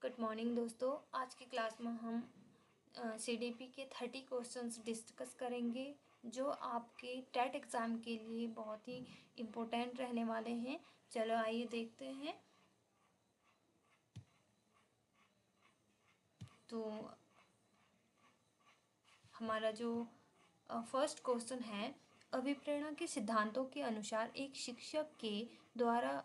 Good morning दोस्तों। आज की क्लास में हम सीडीपी के 30 क्वेश्चंस डिस्कस करेंगे जो आपके टेट एग्ज़ाम के लिए बहुत ही इम्पोर्टेंट रहने वाले हैं। चलो आइए देखते हैं। तो हमारा जो फर्स्ट क्वेश्चन है, अभिप्रेरणा के सिद्धांतों के अनुसार एक शिक्षक के द्वारा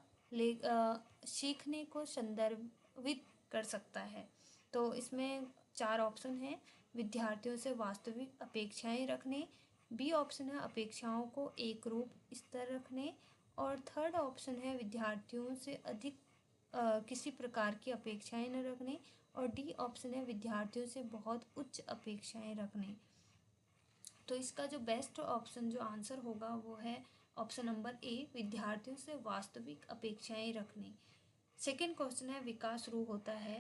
सीखने को संदर्भित कर सकता है। तो इसमें 4 ऑप्शन हैं। विद्यार्थियों से वास्तविक अपेक्षाएं रखने, बी ऑप्शन है अपेक्षाओं को एक रूप स्तर रखने, और थर्ड ऑप्शन है विद्यार्थियों से अधिक किसी प्रकार की अपेक्षाएं न रखने, और डी ऑप्शन है विद्यार्थियों से बहुत उच्च अपेक्षाएं रखने। तो इसका जो बेस्ट ऑप्शन जो आंसर होगा वो है ऑप्शन नंबर ए, विद्यार्थियों से वास्तविक अपेक्षाएं रखने। सेकेंड क्वेश्चन है, विकास शुरू होता है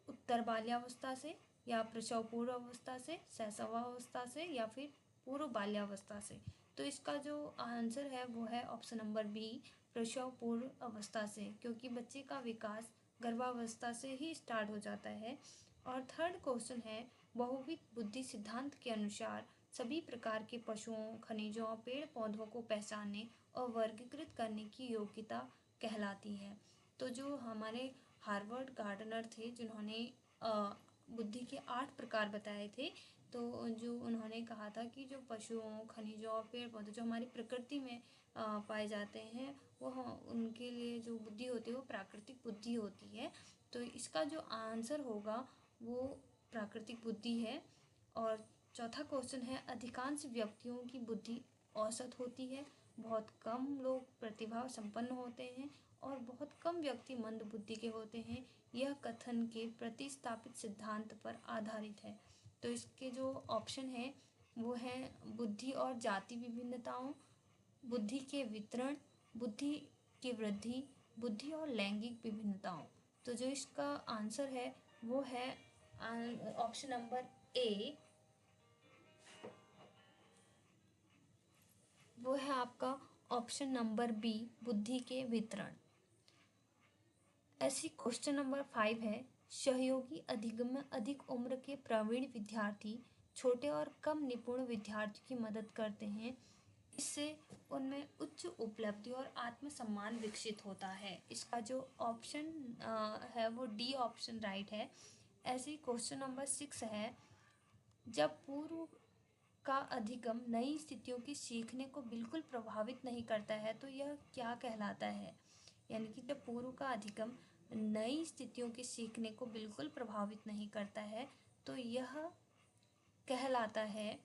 उत्तर बाल्यावस्था से या प्रसव पूर्व अवस्था से, शैशवावस्था से या फिर पूर्व बाल्यावस्था से। तो इसका जो आंसर है वो है ऑप्शन नंबर बी, प्रसव पूर्व अवस्था से, क्योंकि बच्चे का विकास गर्भावस्था से ही स्टार्ट हो जाता है। और थर्ड क्वेश्चन है, बहुविध बुद्धि सिद्धांत के अनुसार सभी प्रकार के पशुओं, खनिजों, पेड़ पौधों को पहचानने और वर्गीकृत करने की योग्यता कहलाती है। तो जो हमारे हार्वर्ड गार्डनर थे जिन्होंने बुद्धि के 8 प्रकार बताए थे, तो जो उन्होंने कहा था कि जो पशुओं, खनिजों और पेड़ पौधे जो हमारी प्रकृति में पाए जाते हैं वो उनके लिए जो बुद्धि होती है वो प्राकृतिक बुद्धि होती है। तो इसका जो आंसर होगा वो प्राकृतिक बुद्धि है। और चौथा क्वेश्चन है, अधिकांश व्यक्तियों की बुद्धि औसत होती है, बहुत कम लोग प्रतिभा संपन्न होते हैं और बहुत कम व्यक्ति मंद बुद्धि के होते हैं। यह कथन के प्रतिस्थापित सिद्धांत पर आधारित है। तो इसके जो ऑप्शन है वो है बुद्धि और जाति विभिन्नताओं, बुद्धि के वितरण, बुद्धि की वृद्धि, बुद्धि और लैंगिक विभिन्नताओं। तो जो इसका आंसर है वो है ऑप्शन नंबर ए, वो है आपका ऑप्शन नंबर बी, बुद्धि के वितरण। ऐसी क्वेश्चन नंबर 5 है, सहयोगी अधिगम में अधिक उम्र के प्रवीण विद्यार्थी छोटे और कम निपुण विद्यार्थियों की मदद करते हैं, इससे उनमें उच्च उपलब्धि और आत्मसम्मान विकसित होता है। इसका जो ऑप्शन है वो डी ऑप्शन राइट है। ऐसी क्वेश्चन नंबर 6 है, जब पूर्व का अधिगम नई स्थितियों की सीखने को बिल्कुल प्रभावित नहीं करता है तो यह क्या कहलाता है। यानी कि जब पूर्व का अधिगम नई स्थितियों की सीखने को बिल्कुल प्रभावित नहीं करता है तो यह कहलाता है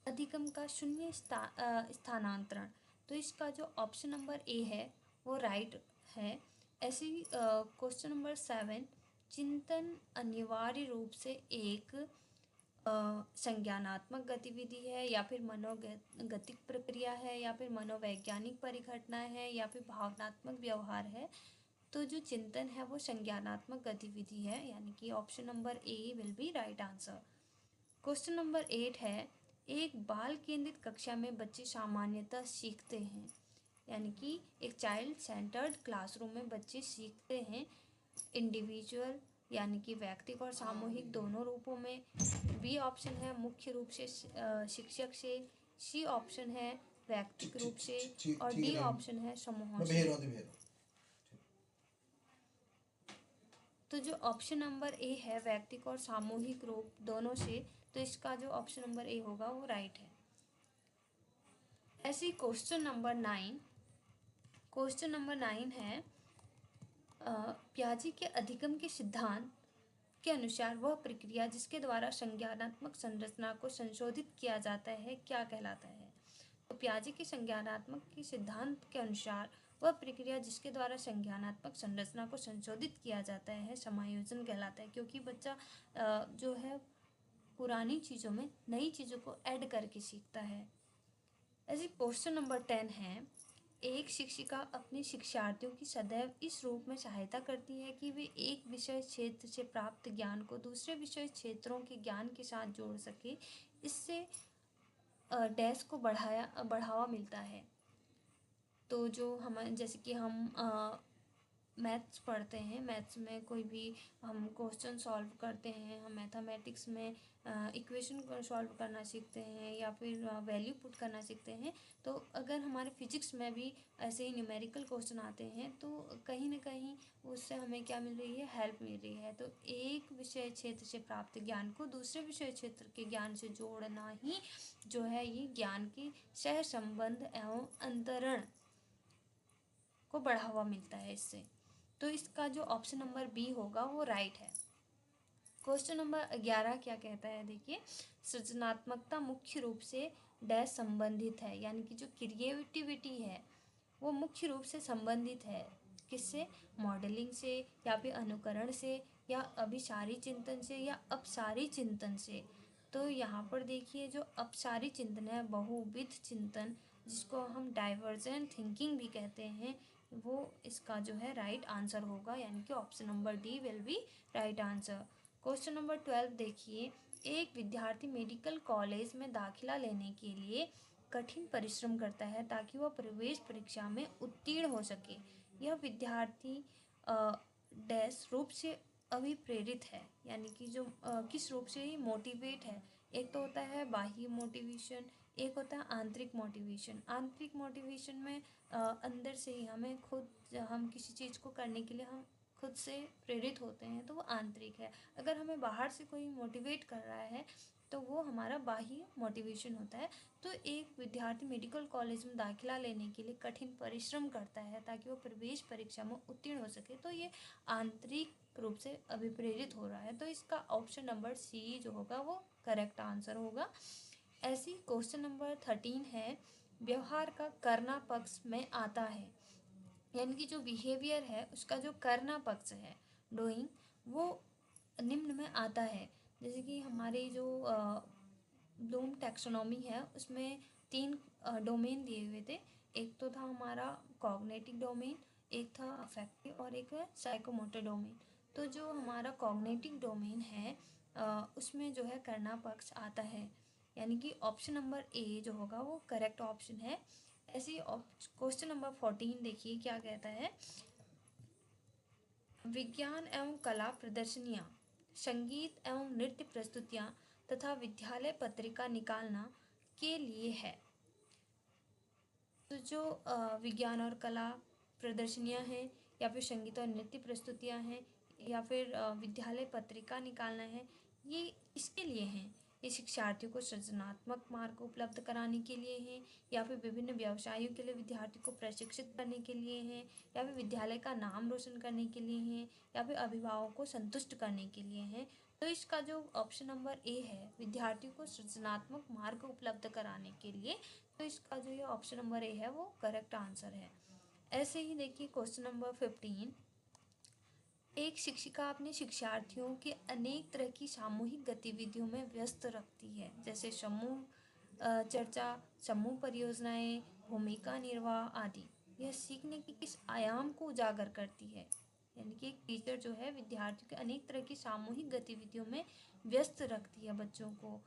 अधिगम का शून्य स्थानांतरण। तो इसका जो ऑप्शन नंबर ए है वो राइट है। ऐसी क्वेश्चन नंबर 7, चिंतन अनिवार्य रूप से एक संज्ञानात्मक गतिविधि है या फिर मनोगतिक प्रक्रिया है या फिर मनोवैज्ञानिक परिघटना है या फिर भावनात्मक व्यवहार है। तो जो चिंतन है वो संज्ञानात्मक गतिविधि है, यानी कि option number A will be right answer. Question number 8 है, एक बाल केंद्रित कक्षा में बच्चे सामान्यतः सीखते हैं, यानी कि एक चाइल्ड सेंटर्ड क्लासरूम में बच्चे सीखते हैं इंडिविजुअल यानी कि व्यक्तिगत और सामूहिक दोनों रूपों में। बी ऑप्शन है मुख्य रूप से शिक्षक से, सी ऑप्शन है व्यक्तिगत रूप से, और डी ऑप्शन है समूहों से। तो जो ऑप्शन नंबर ए है व्यक्तिगत और सामूहिक रूप दोनों से, तो इसका जो ऑप्शन नंबर ए होगा वो राइट है। ऐसी क्वेश्चन नंबर 9, क्वेश्चन नंबर 9 है, पियाजे के अधिगम के सिद्धांत के अनुसार वह प्रक्रिया जिसके द्वारा संज्ञानात्मक संरचना को संशोधित किया जाता है क्या कहलाता है। तो पियाजे के संज्ञानात्मक के सिद्धांत के अनुसार वह प्रक्रिया जिसके द्वारा संज्ञानात्मक संरचना को संशोधित किया जाता है समायोजन कहलाता है, क्योंकि बच्चा जो है पुरानी चीज़ों में नई चीज़ों को ऐड करके सीखता है। ऐसे क्वेश्चन नंबर 10 है, एक शिक्षिका अपने शिक्षार्थियों की सदैव इस रूप में सहायता करती है कि वे एक विषय क्षेत्र से प्राप्त ज्ञान को दूसरे विषय क्षेत्रों के ज्ञान के साथ जोड़ सके, इससे डैश को बढ़ावा मिलता है। तो जो हम जैसे कि हम मैथ्स पढ़ते हैं, मैथ्स में कोई भी हम क्वेश्चन सॉल्व करते हैं, हम मैथमेटिक्स में इक्वेशन को सॉल्व करना सीखते हैं या फिर वैल्यू पुट करना सीखते हैं, तो अगर हमारे फिजिक्स में भी ऐसे ही न्यूमेरिकल क्वेश्चन आते हैं तो कहीं ना कहीं उससे हमें क्या मिल रही है, हेल्प मिल रही है। तो एक विषय क्षेत्र से प्राप्त ज्ञान को दूसरे विषय क्षेत्र के ज्ञान से जोड़ना ही जो है ये ज्ञान की सह संबंध एवं अंतरण को बढ़ावा मिलता है इससे। तो इसका जो ऑप्शन नंबर बी होगा वो राइट है। क्वेश्चन नंबर 11 क्या कहता है, देखिए, सृजनात्मकता मुख्य रूप से डैश संबंधित है, यानी कि जो क्रिएटिविटी है वो मुख्य रूप से संबंधित है किससे, मॉडलिंग से या फिर अनुकरण से या अभिसारी चिंतन से या अपसारी चिंतन से। तो यहाँ पर देखिए जो अपसारी चिंतन है, बहुविध चिंतन, जिसको हम डाइवर्जेंट थिंकिंग भी कहते हैं, वो इसका जो है राइट आंसर होगा, यानी कि option number D will be right answer. Question number 12 देखिए, एक विद्यार्थी मेडिकल कॉलेज में दाखिला लेने के लिए कठिन परिश्रम करता है ताकि वह प्रवेश परीक्षा में उत्तीर्ण हो सके। यह विद्यार्थी डैश रूप से अभिप्रेरित है, यानी कि जो किस रूप से ही मोटिवेट है। एक तो होता है बाह्य मोटिवेशन, एक होता है आंतरिक मोटिवेशन। आंतरिक मोटिवेशन में अंदर से ही हमें खुद, हम किसी चीज़ को करने के लिए हम खुद से प्रेरित होते हैं, तो वो आंतरिक है। अगर हमें बाहर से कोई मोटिवेट कर रहा है तो वो हमारा बाह्य मोटिवेशन होता है। तो एक विद्यार्थी मेडिकल कॉलेज में दाखिला लेने के लिए कठिन परिश्रम करता है ताकि वो प्रवेश परीक्षा में उत्तीर्ण हो सके, तो ये आंतरिक रूप से अभिप्रेरित हो रहा है। तो इसका ऑप्शन नंबर सी जो होगा वो करेक्ट आंसर होगा। ऐसी क्वेश्चन नंबर 13 है, व्यवहार का करना पक्ष में आता है, यानी कि जो बिहेवियर है उसका जो करना पक्ष है, डूइंग, वो निम्न में आता है। जैसे कि हमारे जो ब्लूम टैक्सोनॉमी है उसमें 3 डोमेन दिए हुए थे। एक तो था हमारा कॉग्निटिव डोमेन, एक था अफेक्टिव और एक है साइकोमोटर डोमेन। तो जो हमारा कॉग्निटिव डोमेन है उसमें जो है करना पक्ष आता है, यानी कि ऑप्शन नंबर ए जो होगा वो करेक्ट ऑप्शन है। ऐसे क्वेश्चन नंबर 14 देखिए क्या कहता है, विज्ञान एवं कला प्रदर्शनियाँ, संगीत एवं नृत्य प्रस्तुतियाँ तथा विद्यालय पत्रिका निकालना के लिए है। तो जो विज्ञान और कला प्रदर्शनियाँ हैं या फिर संगीत और नृत्य प्रस्तुतियाँ हैं या फिर विद्यालय पत्रिका निकालना है, ये इसके लिए हैं। ये शिक्षार्थियों को सृजनात्मक मार्ग उपलब्ध कराने के लिए हैं, या फिर विभिन्न व्यवसायों के लिए विद्यार्थी को प्रशिक्षित करने के लिए हैं, या फिर विद्यालय का नाम रोशन करने के लिए हैं, या फिर अभिभावकों को संतुष्ट करने के लिए हैं। तो इसका जो ऑप्शन नंबर ए है, विद्यार्थियों को सृजनात्मक मार्ग उपलब्ध कराने के लिए, तो इसका जो ये ऑप्शन नंबर ए है वो करेक्ट आंसर है। ऐसे ही देखिए क्वेश्चन नंबर 15, एक शिक्षिका अपने शिक्षार्थियों के अनेक तरह की सामूहिक गतिविधियों में व्यस्त रखती है, जैसे समूह चर्चा, समूह परियोजनाएं, भूमिका निर्वाह आदि। यह सीखने के किस आयाम को उजागर करती है, यानी कि एक टीचर जो है विद्यार्थियों के अनेक तरह की सामूहिक गतिविधियों में व्यस्त रखती है बच्चों को,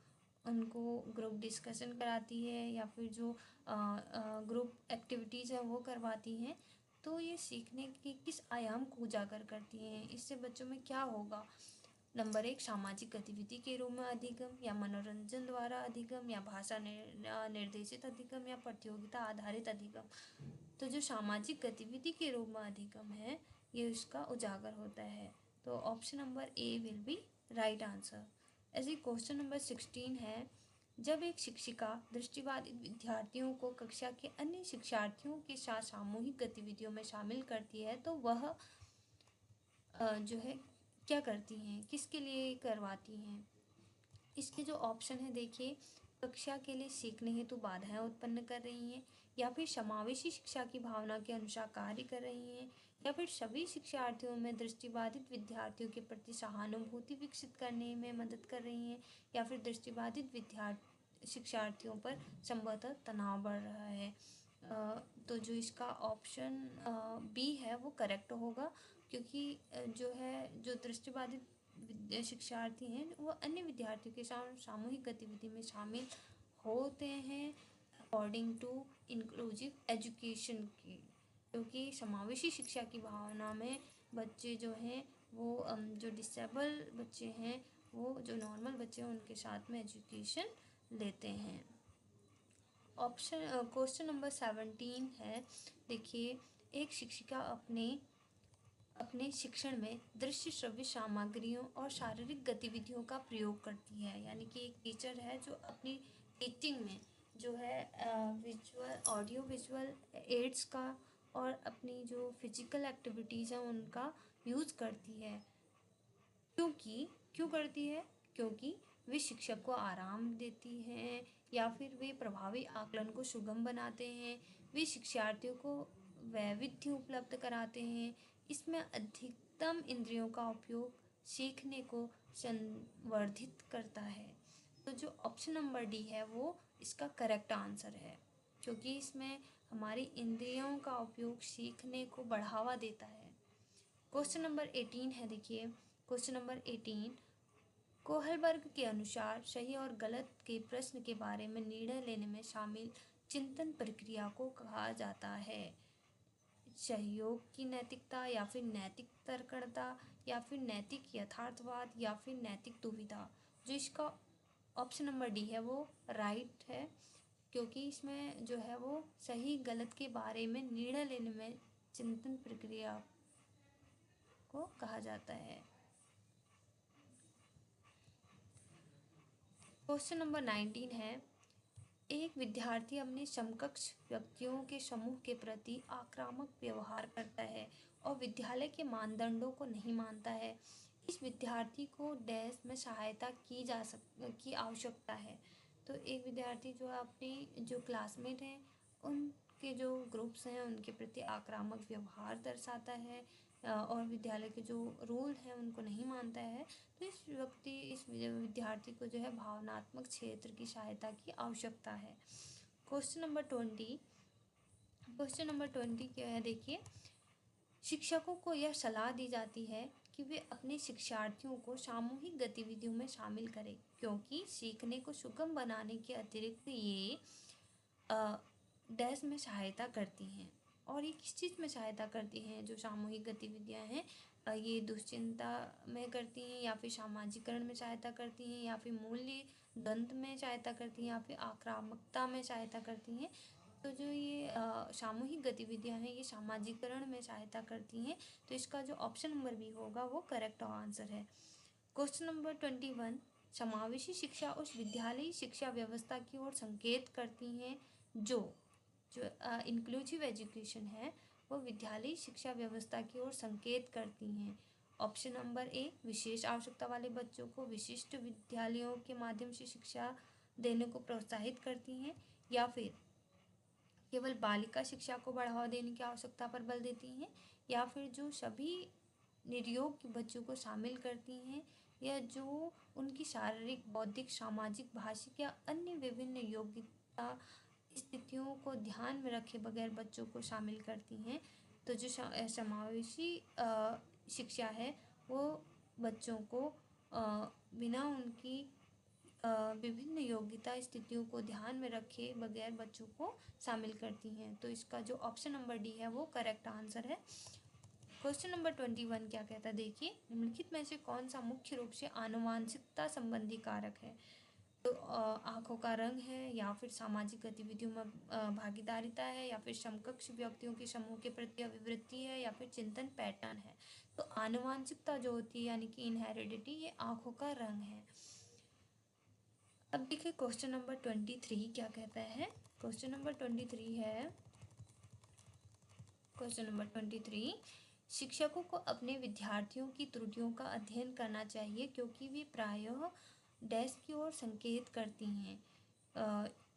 उनको ग्रुप डिस्कशन कराती है या फिर जो ग्रुप एक्टिविटीज़ है वो करवाती हैं। तो ये सीखने के किस आयाम को उजागर करती हैं, इससे बच्चों में क्या होगा। नंबर 1, सामाजिक गतिविधि के रूप में अधिगम या मनोरंजन द्वारा अधिगम या भाषा निर्देशित अधिगम या प्रतियोगिता आधारित अधिगम। तो जो सामाजिक गतिविधि के रूप में अधिगम है ये उसका उजागर होता है। तो option number A will be right answer. ऐसे क्वेश्चन नंबर 16 है, जब एक शिक्षिका दृष्टिबाधित विद्यार्थियों को कक्षा के अन्य शिक्षार्थियों के साथ सामूहिक गतिविधियों में शामिल करती है तो वह जो है क्या करती हैं, किसके लिए करवाती हैं। इसके जो ऑप्शन है देखिए, कक्षा के लिए सीखने हेतु बाधाएं उत्पन्न कर रही हैं, या फिर समावेशी शिक्षा की भावना के अनुसार कार्य कर रही हैं, या फिर सभी शिक्षार्थियों में दृष्टिबाधित विद्यार्थियों के प्रति सहानुभूति विकसित करने में मदद कर रही हैं, या फिर दृष्टिबाधित शिक्षार्थियों पर संभवतः तनाव बढ़ रहा है। तो जो इसका ऑप्शन बी है वो करेक्ट होगा, क्योंकि जो है जो दृष्टिबाधित शिक्षार्थी हैं वो अन्य विद्यार्थियों के साथ सामूहिक गतिविधि में शामिल होते हैं अकॉर्डिंग टू इंक्लूसिव एजुकेशन की। क्योंकि समावेशी शिक्षा की भावना में बच्चे जो हैं वो जो डिसेबल बच्चे हैं वो जो नॉर्मल बच्चे हैं उनके साथ में एजुकेशन लेते हैं। ऑप्शन क्वेश्चन नंबर 17 है, देखिए, एक शिक्षिका अपने शिक्षण में दृश्य श्रव्य सामग्रियों और शारीरिक गतिविधियों का प्रयोग करती है। यानी कि एक टीचर है जो अपनी टीचिंग में जो है विजुअल ऑडियो विजुअल एड्स का और अपनी जो फिजिकल एक्टिविटीज़ हैं उनका यूज़ करती है। क्यों करती है? क्योंकि वे शिक्षक को आराम देती हैं या फिर वे प्रभावी आकलन को सुगम बनाते हैं, वे शिक्षार्थियों को वैविध्य उपलब्ध कराते हैं। इसमें अधिकतम इंद्रियों का उपयोग सीखने को संवर्धित करता है। तो जो ऑप्शन नंबर डी है वो इसका करेक्ट आंसर है, क्योंकि इसमें हमारी इंद्रियों का उपयोग सीखने को बढ़ावा देता है। क्वेश्चन नंबर 18 है, देखिए, क्वेश्चन नंबर 18, कोहलबर्ग के अनुसार सही और गलत के प्रश्न के बारे में निर्णय लेने में शामिल चिंतन प्रक्रिया को कहा जाता है। सहयोग की नैतिकता या फिर नैतिक तर्कणता या फिर नैतिक यथार्थवाद या फिर नैतिक दुविधा। जो इसका ऑप्शन नंबर डी है वो राइट है, क्योंकि इसमें जो है वो सही गलत के बारे में निर्णय लेने में चिंतन प्रक्रिया को कहा जाता है। क्वेश्चन नंबर 19 है, एक विद्यार्थी अपने समकक्ष व्यक्तियों के समूह के प्रति आक्रामक व्यवहार करता है और विद्यालय के मानदंडों को नहीं मानता है। इस विद्यार्थी को डैश में सहायता की आवश्यकता है। तो एक विद्यार्थी जो अपनी जो क्लासमेट हैं उनके जो ग्रुप्स हैं उनके प्रति आक्रामक व्यवहार दर्शाता है और विद्यालय के जो रूल हैं उनको नहीं मानता है, तो इस विद्यार्थी को जो है भावनात्मक क्षेत्र की सहायता की आवश्यकता है। क्वेश्चन नंबर 20 क्या है, देखिए, शिक्षकों को यह सलाह दी जाती है कि वे अपने शिक्षार्थियों को सामूहिक गतिविधियों में शामिल करें, क्योंकि सीखने को सुगम बनाने के अतिरिक्त ये डैश में सहायता करती हैं। और ये किस चीज़ में सहायता करती हैं? जो सामूहिक गतिविधियां हैं ये दुश्चिंता में करती हैं या फिर सामाजिकरण में सहायता करती हैं या फिर मूल्य द्वंद्व में सहायता करती हैं या फिर आक्रामकता में सहायता करती हैं। तो जो ये सामूहिक गतिविधियां हैं ये सामाजिकरण में सहायता करती हैं। तो इसका जो ऑप्शन नंबर बी होगा वो करेक्ट आंसर है। क्वेश्चन नंबर 21, समावेशी शिक्षा उस विद्यालयी शिक्षा व्यवस्था की ओर संकेत करती हैं जो इंक्लूसिव एजुकेशन है वो विद्यालयी शिक्षा व्यवस्था की ओर संकेत करती हैं। ऑप्शन नंबर ए, विशेष आवश्यकता वाले बच्चों को विशिष्ट विद्यालयों के माध्यम से शिक्षा देने को प्रोत्साहित करती हैं, या फिर केवल बालिका शिक्षा को बढ़ावा देने की आवश्यकता पर बल देती हैं, या फिर जो सभी निर्योग के बच्चों को शामिल करती हैं, या जो उनकी शारीरिक बौद्धिक सामाजिक भाषिक या अन्य विभिन्न योग्यता स्थितियों को ध्यान में रखे बगैर बच्चों को शामिल करती हैं। तो जो समावेशी शिक्षा है वो बच्चों को बिना उनकी विभिन्न योग्यता स्थितियों को ध्यान में रखे बगैर बच्चों को शामिल करती हैं। तो इसका जो ऑप्शन नंबर डी है वो करेक्ट आंसर है। क्वेश्चन नंबर 21 क्या कहता है, देखिए, निम्नलिखित में से कौन सा मुख्य रूप से आनुवांशिकता संबंधी कारक है? तो आँखों का रंग है, या फिर सामाजिक गतिविधियों में भागीदारिता है, या फिर समकक्ष व्यक्तियों के समूह के प्रति अभिवृत्ति है, या फिर चिंतन पैटर्न है। तो आनुवांशिकता जो होती है यानी कि इनहेरिडिटी, ये आँखों का रंग है। अब देखिए क्वेश्चन नंबर 23 क्या कहता है। क्वेश्चन नंबर 23, शिक्षकों को अपने विद्यार्थियों की त्रुटियों का अध्ययन करना चाहिए क्योंकि वे प्रायः डैश की ओर संकेत करती हैं।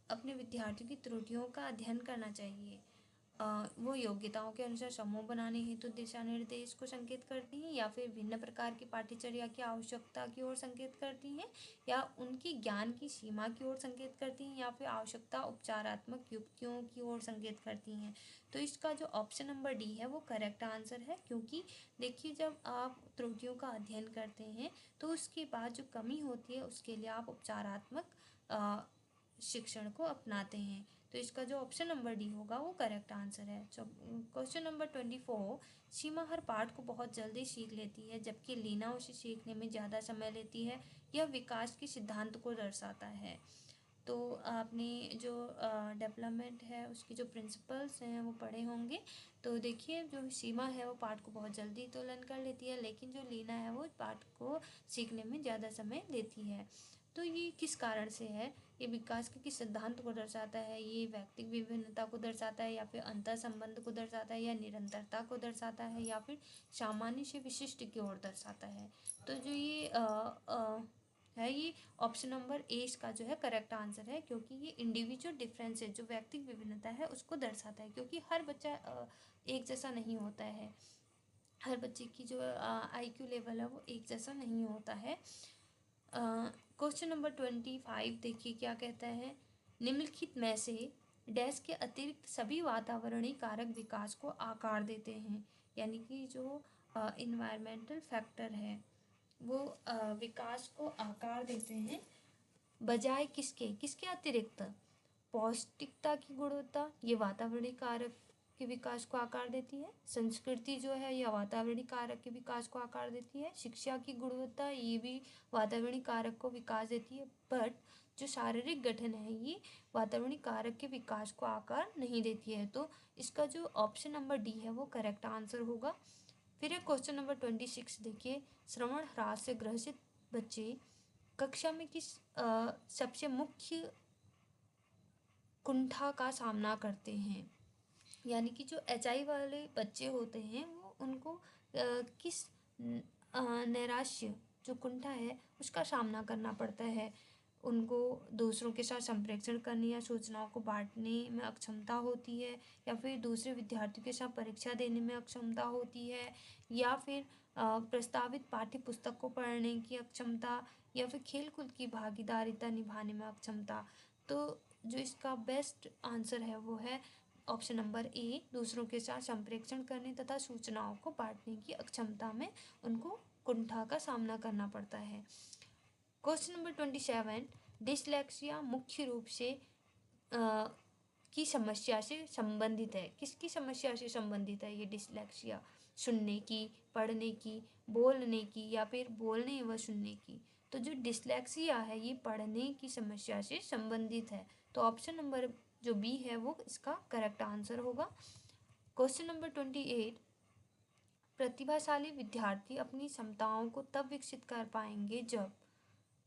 अपने विद्यार्थियों की त्रुटियों का अध्ययन करना चाहिए। वो योग्यताओं के अनुसार समूह बनाने हेतु दिशा निर्देश को संकेत करती हैं, या फिर भिन्न प्रकार की पाठ्यचर्या की आवश्यकता की ओर संकेत करती हैं, या उनकी ज्ञान की सीमा की ओर संकेत करती हैं, या फिर आवश्यकता उपचारात्मक युक्तियों की ओर संकेत करती हैं। तो इसका जो ऑप्शन नंबर डी है वो करेक्ट आंसर है, क्योंकि देखिए जब आप त्रुटियों का अध्ययन करते हैं तो उसके बाद जो कमी होती है उसके लिए आप उपचारात्मक शिक्षण को अपनाते हैं। तो इसका जो ऑप्शन नंबर डी होगा वो करेक्ट आंसर है। क्वेश्चन नंबर 24, सीमा हर पाठ को बहुत जल्दी सीख लेती है जबकि लीना उसे सीखने में ज़्यादा समय लेती है। यह विकास के सिद्धांत को दर्शाता है। तो आपने जो डेवलपमेंट है उसकी जो प्रिंसिपल्स हैं वो पढ़े होंगे। तो देखिए, जो सीमा है वो पाठ को बहुत जल्दी तो लर्न कर लेती है, लेकिन जो लीना है वो पाठ को सीखने में ज़्यादा समय लेती है। तो ये किस कारण से है? ये विकास के किस सिद्धांत को दर्शाता है? ये व्यक्तिगत विभिन्नता को दर्शाता है, या फिर अंतर संबंध को दर्शाता है, या निरंतरता को दर्शाता है, या फिर सामान्य से विशिष्ट की ओर दर्शाता है? तो जो ये है, ये ऑप्शन नंबर ए इसका जो है करेक्ट आंसर है, क्योंकि ये इंडिविजुअल डिफरेंस है, जो व्यक्तिगत विभिन्नता है उसको दर्शाता है। क्योंकि हर बच्चा एक जैसा नहीं होता है, हर बच्चे की जो IQ लेवल है वो एक जैसा नहीं होता है। क्वेश्चन नंबर 25 देखिए क्या कहता है। निम्नलिखित में से डैश के अतिरिक्त सभी वातावरणीय कारक विकास को आकार देते हैं, यानी कि जो इन्वायरमेंटल फैक्टर है वो विकास को आकार देते हैं, बजाय किसके किसके अतिरिक्त? पौष्टिकता की गुणवत्ता, ये वातावरणीय कारक के विकास को आकार देती है। संस्कृति जो है यह वातावरणीय कारक के विकास को आकार देती है। शिक्षा की गुणवत्ता, ये भी वातावरणीय कारक को विकास देती है। बट जो शारीरिक गठन है ये वातावरणीय कारक के विकास को आकार नहीं देती है। तो इसका जो ऑप्शन नंबर डी है वो करेक्ट आंसर होगा। फिर है क्वेश्चन नंबर 26, देखिए। श्रवण ह्रास से ग्रसित बच्चे कक्षा में किस सबसे मुख्य कुंठा का सामना करते हैं? यानी कि जो HI वाले बच्चे होते हैं वो उनको किस नैराश्य जो कुंठा है उसका सामना करना पड़ता है? उनको दूसरों के साथ संप्रेषण करने या सूचनाओं को बांटने में अक्षमता होती है, या फिर दूसरे विद्यार्थियों के साथ परीक्षा देने में अक्षमता होती है, या फिर प्रस्तावित पाठ्य पुस्तक को पढ़ने की अक्षमता, या फिर खेलकूद की भागीदारिता निभाने में अक्षमता? तो जो इसका बेस्ट आंसर है वो है ऑप्शन नंबर ए, दूसरों के साथ संप्रेषण करने तथा सूचनाओं को बांटने की अक्षमता में उनको कुंठा का सामना करना पड़ता है। क्वेश्चन नंबर 27, डिसलेक्सिया मुख्य रूप से की समस्या से संबंधित है। किसकी समस्या से संबंधित है ये डिसलेक्सिया? सुनने की, पढ़ने की, बोलने की, या फिर बोलने व सुनने की? तो जो डिसलेक्सिया है ये पढ़ने की समस्या से संबंधित है। तो ऑप्शन नंबर जो बी है वो इसका करेक्ट आंसर होगा। क्वेश्चन नंबर 28, प्रतिभाशाली विद्यार्थी अपनी क्षमताओं को तब विकसित कर पाएंगे जब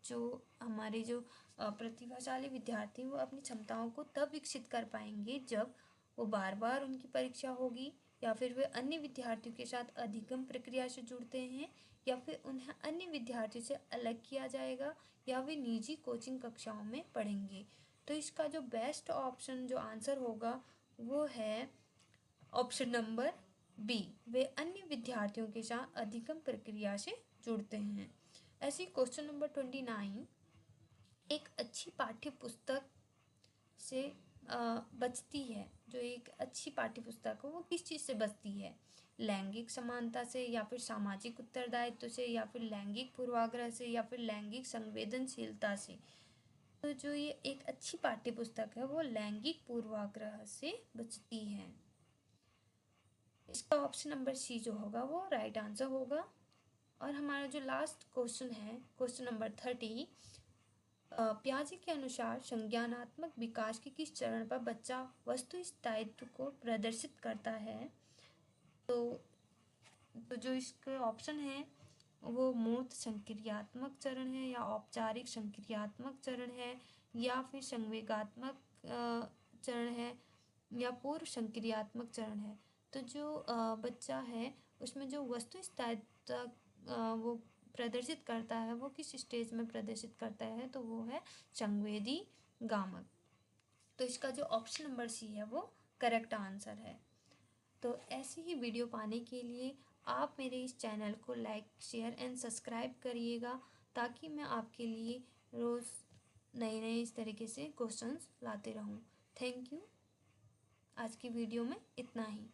जो हमारे जो प्रतिभाशाली विद्यार्थी वो अपनी क्षमताओं को तब विकसित कर पाएंगे जब वो बार बार उनकी परीक्षा होगी, या फिर वे अन्य विद्यार्थियों के साथ अधिगम प्रक्रिया से जुड़ते हैं, या फिर उन्हें अन्य विद्यार्थियों से अलग किया जाएगा, या वे निजी कोचिंग कक्षाओं में पढ़ेंगे। तो इसका जो बेस्ट ऑप्शन जो आंसर होगा वो है ऑप्शन नंबर बी, वे अन्य विद्यार्थियों के साथ अधिगम प्रक्रिया से जुड़ते हैं। ऐसे क्वेश्चन नंबर 29, एक अच्छी पाठ्य पुस्तक से बचती है, जो एक अच्छी पाठ्य पुस्तक हो वो किस चीज़ से बचती है? लैंगिक समानता से, या फिर सामाजिक उत्तरदायित्व से, या फिर लैंगिक पूर्वाग्रह से, या फिर लैंगिक संवेदनशीलता से? तो जो ये एक अच्छी पाठ्य पुस्तक है वो लैंगिक पूर्वाग्रह से बचती है। इसका ऑप्शन नंबर सी जो होगा वो राइट आंसर होगा। और हमारा जो लास्ट क्वेश्चन है, क्वेश्चन नंबर 30, पियाजे के अनुसार संज्ञानात्मक विकास के किस चरण पर बच्चा वस्तु स्थायित्व को प्रदर्शित करता है? तो जो इसके ऑप्शन है वो मूर्त संक्रियात्मक चरण है, या औपचारिक संक्रियात्मक चरण है, या फिर संवेगात्मक चरण है, या पूर्व संक्रियात्मक चरण है? तो जो बच्चा है उसमें जो वस्तु स्थायित्व वो प्रदर्शित करता है वो किस स्टेज में प्रदर्शित करता है? तो वो है संवेदी गामक। तो इसका जो ऑप्शन नंबर सी है वो करेक्ट आंसर है। तो ऐसी ही वीडियो पाने के लिए आप मेरे इस चैनल को लाइक, शेयर एंड सब्सक्राइब करिएगा, ताकि मैं आपके लिए रोज़ नए नए इस तरीके से क्वेश्चंस लाते रहूं। Thank you. आज की वीडियो में इतना ही।